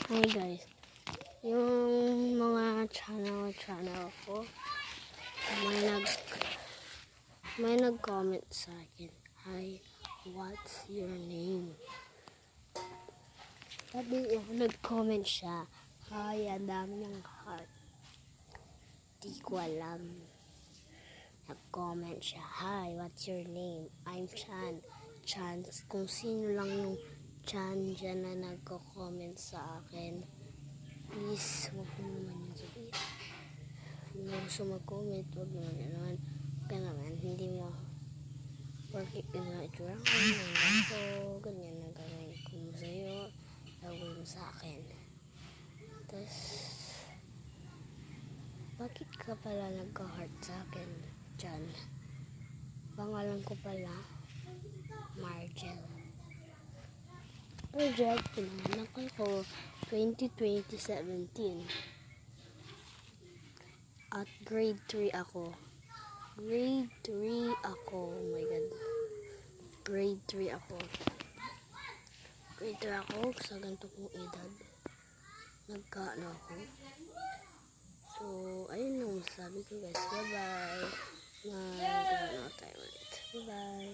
Hey guys, yung mga channel ko, may nag nag-comment sa akin, "Hi, what's your name?" Sabi nag-comment siya, "Hi, ang dami ng heart." Di ko alam. Nag-comment siya, "Hi, what's your name? I'm Chan." Chan, kung sino lang yung Chan dyan na nagko-comment sa akin, please, huwag mo naman yung sabihin. Kung gusto mag-comment, huwag naman yun. Kaya naman, hindi mo working in the itsura ko, so, ganyan na gagawin ko sa'yo, gagawin mo sa akin. Tapos, bakit ka pala nagka-heart sa akin, Chan? Pangalan ko pala, Margel. Margel, pinanganak ako 2017. At grade 3 ako. Grade 3 ako. Oh my God. Grade 3 ako. Grade 3 ako sa ganito kong edad. Nagkaano ako. So, ayun yung masasabi ko guys. Bye-bye. Nagkaano tayo ulit. Bye-bye.